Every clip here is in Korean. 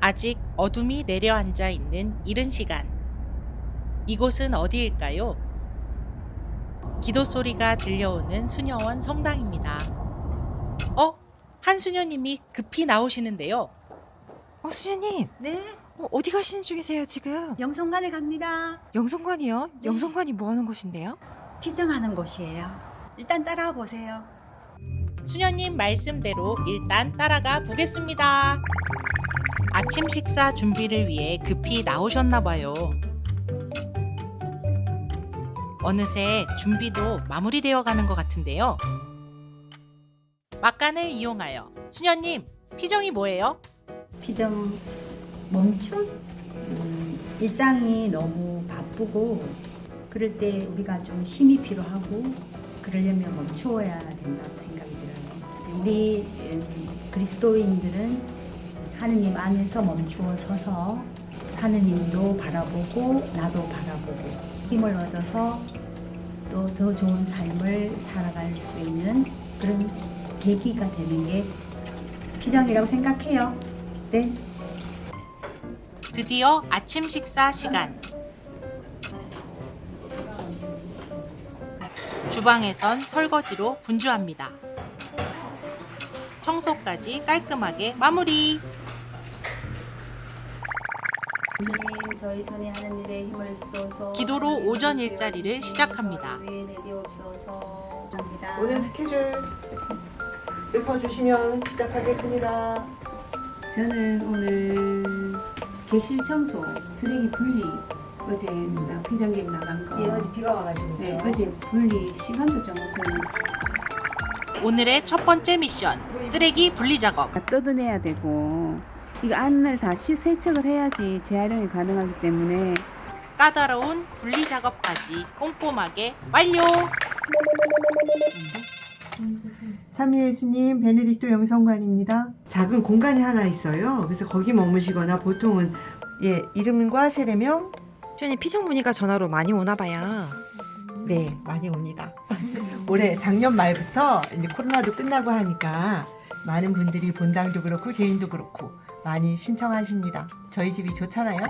아직 어둠이 내려앉아 있는 이른 시간. 이곳은 어디일까요? 기도 소리가 들려오는 수녀원 성당입니다. 한수녀님이 급히 나오시는데요. 수녀님, 네, 어디 가시는 중이세요, 지금? 영성관에 갑니다. 영성관이요? 네. 영성관이 뭐 하는 곳인데요? 피정하는 곳이에요. 일단 따라와 보세요. 수녀님 말씀대로 일단 따라가 보겠습니다. 아침 식사 준비를 위해 급히 나오셨나 봐요. 어느새 준비도 마무리되어 가는 것 같은데요. 막간을 이용하여 수녀님, 피정이 뭐예요? 피정 멈춤? 일상이 너무 바쁘고 그럴 때 우리가 좀 쉼이 필요하고 그러려면 멈추어야 된다고 생각이 들어요. 우리 그리스도인들은 하느님 안에서 멈추어 서서 하느님도 바라보고 나도 바라보고 힘을 얻어서 또 더 좋은 삶을 살아갈 수 있는 그런 계기가 되는 게 피정이라고 생각해요. 네. 드디어 아침 식사 시간. 주방에선 설거지로 분주합니다. 청소까지 깔끔하게 마무리. 하나님, 저희 손에 하는 일에 힘을 주소서. 기도로 오전 일자리를 시작합니다. 오늘 스케줄 읊어주시면 시작하겠습니다. 저는 오늘 객실 청소, 쓰레기 분리 어제 피정객 나간 거. 예, 어제 비가 와가지고. 네, 어제 분리 시간도 좀 없고 오늘의 첫 번째 미션, 쓰레기 분리 작업. 다 뜯어내야 되고 이거 안을 다시 세척을 해야지 재활용이 가능하기 때문에 까다로운 분리 작업까지 꼼꼼하게 완료. 참미 예수님 베네딕토 영성관입니다. 작은 공간이 하나 있어요. 그래서 거기 머무시거나 보통은 이름과 세례명 수녀님, 피정 문의가 전화로 많이 오나 봐요. 네 많이 옵니다. 올해 작년 말부터 이제 코로나도 끝나고 하니까 많은 분들이 본당도 그렇고 개인도 그렇고 많이 신청하십니다. 저희 집이 좋잖아요.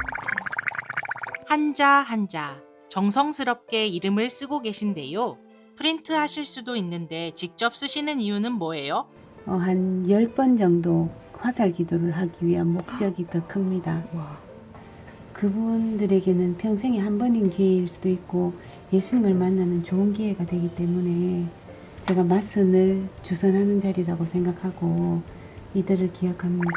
한자 한자 정성스럽게 이름을 쓰고 계신데요. 프린트 하실 수도 있는데 직접 쓰시는 이유는 뭐예요? 한 10번 정도 화살 기도를 하기 위한 목적이 더 큽니다. 그분들에게는 평생에 한 번인 기회일 수도 있고 예수님을 만나는 좋은 기회가 되기 때문에 제가 맞선을 주선하는 자리라고 생각하고 이들을 기억합니다.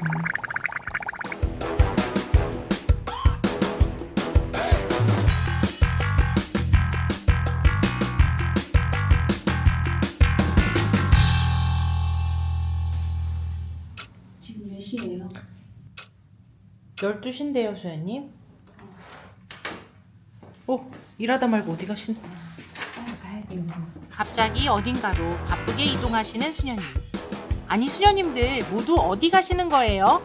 지금 몇 시예요? 12시인데요, 수연님. 일하다 말고 어디 가시는? 가야 돼요. 갑자기 어딘가로 바쁘게 이동하시는 수녀님. 아니, 수녀님들 모두 어디 가시는 거예요?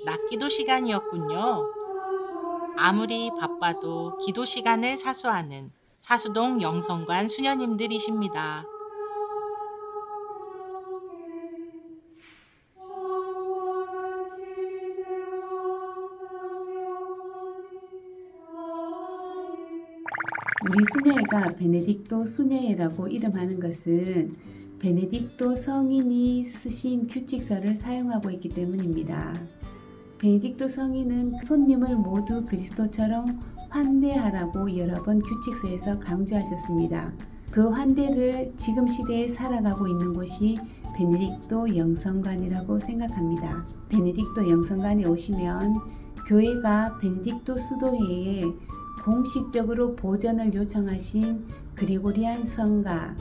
낮기도 시간이었군요. 아무리 바빠도 기도 시간을 사수하는 사수동 영성관 수녀님들이십니다. 우리 수녀회가 베네딕토 수녀회라고 이름하는 것은 베네딕토 성인이 쓰신 규칙서를 사용하고 있기 때문입니다. 베네딕토 성인은 손님을 모두 그리스도처럼 환대하라고 여러 번 규칙서에서 강조하셨습니다. 그 환대를 지금 시대에 살아가고 있는 곳이 베네딕토 영성관이라고 생각합니다. 베네딕토 영성관에 오시면 교회가 베네딕토 수도회에 공식적으로 보전을 요청하신 그리고리안 성가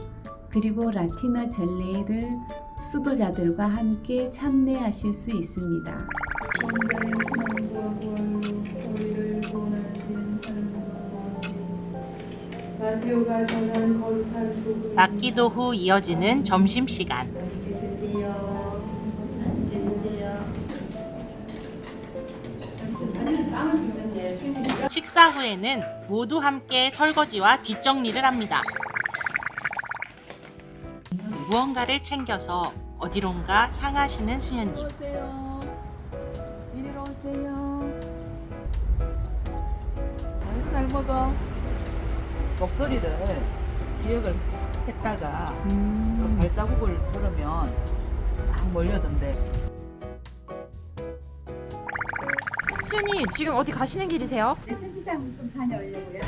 그리고 라틴어 전례를 수도자들과 함께 참례하실 수 있습니다. 낮기도 후 이어지는 점심시간. 식사 후에는 모두 함께 설거지와 뒷정리를 합니다. 무언가를 챙겨서 어디론가 향하시는 수녀님. 오세요. 이리로 오세요. 아이고 잘 먹어. 목소리를 기억을 했다가 발자국을 들으면 싹 몰려던데. 수연님 지금 어디 가시는 길이세요? 대천시장 좀 다녀오려고요.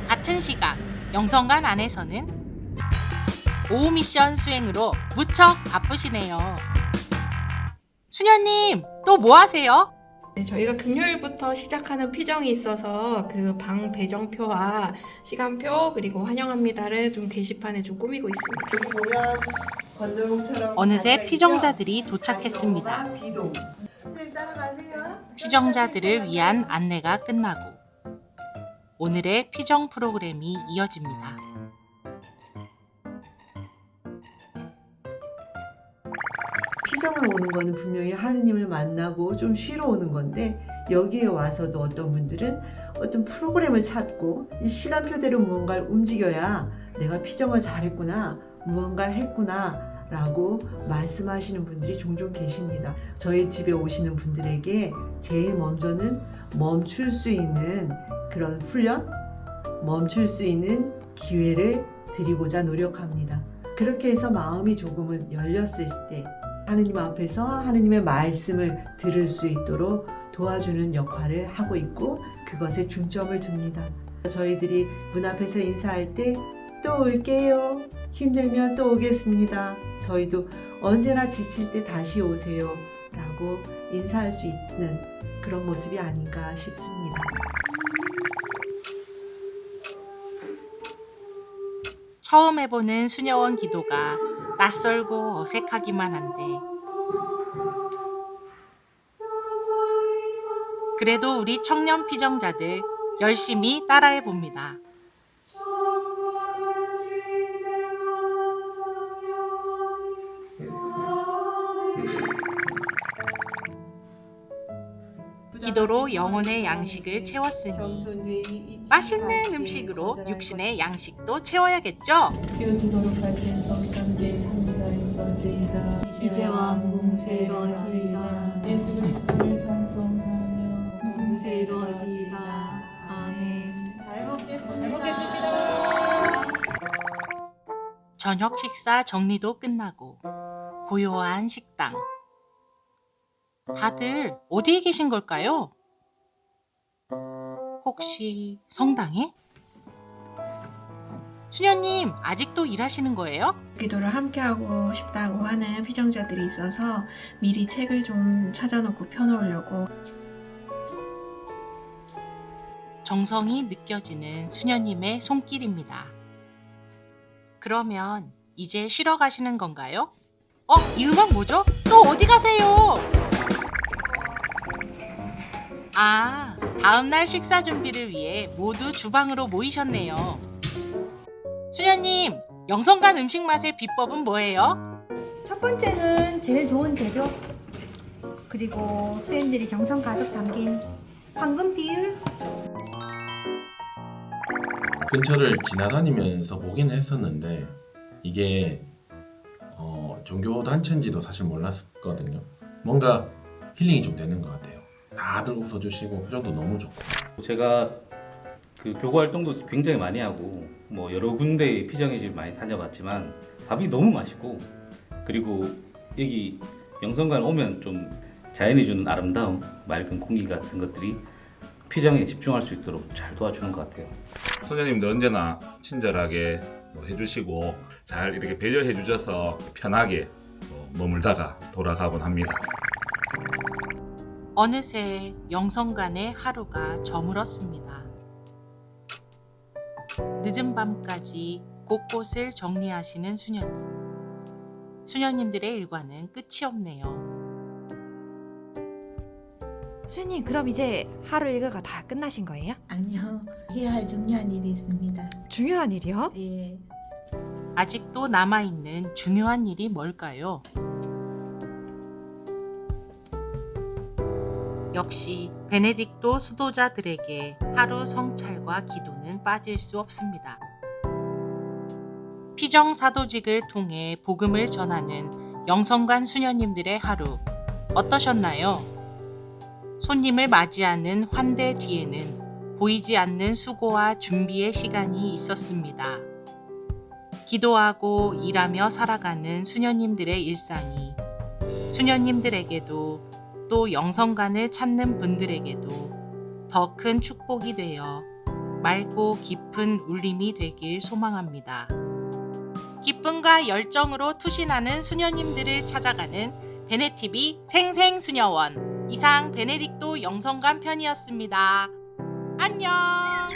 같은 시각 영성관 안에서는 오후 미션 수행으로 무척 바쁘시네요. 수녀님 또 뭐 하세요? 네, 저희가 금요일부터 시작하는 피정이 있어서 그 방 배정표와 시간표 그리고 환영합니다를 좀 게시판에 좀 꾸미고 있습니다. 어느새 피정자들이 도착했습니다. 비동. 선생님 따라가세요. 피정자들을 위한 안내가 끝나고 오늘의 피정 프로그램이 이어집니다. 피정을 오는 거는 분명히 하느님을 만나고 좀 쉬러 오는 건데 여기에 와서도 어떤 분들은 어떤 프로그램을 찾고 이 시간표대로 무언가를 움직여야 내가 피정을 잘했구나, 무언가를 했구나 라고 말씀하시는 분들이 종종 계십니다. 저희 집에 오시는 분들에게 제일 먼저는 멈출 수 있는 그런 훈련, 멈출 수 있는 기회를 드리고자 노력합니다. 그렇게 해서 마음이 조금은 열렸을 때 하느님 앞에서 하느님의 말씀을 들을 수 있도록 도와주는 역할을 하고 있고 그것에 중점을 둡니다. 저희들이 문 앞에서 인사할 때 또 올게요. 힘들면 또 오겠습니다. 저희도 언제나 지칠 때 다시 오세요 라고 인사할 수 있는 그런 모습이 아닌가 싶습니다. 처음 해보는 수녀원 기도가 낯설고 어색하기만 한데 그래도 우리 청년 피정자들 열심히 따라해 봅니다. 기도로 영혼의 양식을 채웠으니 맛있는 음식으로 육신의 양식도 채워야겠죠? 지어지도록 하신 성삼계 참미다있어지이다 이제와 무궁세로지이다. 예수 그리스도를 찬송하며 무궁세로지이다. 아멘. 잘 먹겠습니다. 저녁 식사 정리도 끝나고 고요한 식당. 다들 어디에 계신 걸까요? 혹시 성당에? 수녀님 아직도 일하시는 거예요? 기도를 함께하고 싶다고 하는 피정자들이 있어서 미리 책을 좀 찾아놓고 펴놓으려고. 정성이 느껴지는 수녀님의 손길입니다. 그러면 이제 쉬러 가시는 건가요? 이 음악 뭐죠? 또 어디 가세요? 다음날 식사 준비를 위해 모두 주방으로 모이셨네요. 수녀님, 영성관 음식 맛의 비법은 뭐예요? 첫 번째는 제일 좋은 재료, 그리고 수행들이 정성 가득 담긴 황금 비율. 근처를 지나다니면서 보긴 했었는데 이게 종교 단체인지도 사실 몰랐거든요. 뭔가 힐링이 좀 되는 것 같아요. 다들 웃어주시고 표정도 너무 좋고. 제가 그 교구 활동도 굉장히 많이 하고 뭐 여러 군데 피정의 집 많이 다녀봤지만 밥이 너무 맛있고 그리고 여기 영성관 오면 좀 자연이 주는 아름다움, 맑은 공기 같은 것들이 피정에 집중할 수 있도록 잘 도와주는 것 같아요. 선생님들 언제나 친절하게 해주시고 잘 이렇게 배려해 주셔서 편하게 머물다가 돌아가곤 합니다. 어느새 영성관의 하루가 저물었습니다. 늦은 밤까지 곳곳을 정리하시는 수녀님. 수녀님들의 일과는 끝이 없네요. 수연님 그럼 이제 하루 일과가 다 끝나신 거예요? 아니요, 해야 할 중요한 일이 있습니다. 중요한 일이요? 예. 아직도 남아있는 중요한 일이 뭘까요? 역시 베네딕토 수도자들에게 하루 성찰과 기도는 빠질 수 없습니다. 피정사도직을 통해 복음을 전하는 영성관 수녀님들의 하루 어떠셨나요? 손님을 맞이하는 환대 뒤에는 보이지 않는 수고와 준비의 시간이 있었습니다. 기도하고 일하며 살아가는 수녀님들의 일상이 수녀님들에게도 또 영성관을 찾는 분들에게도 더 큰 축복이 되어 맑고 깊은 울림이 되길 소망합니다. 기쁨과 열정으로 투신하는 수녀님들을 찾아가는 베네TV 생생수녀원 이상 베네딕토 영성관 편이었습니다. 안녕!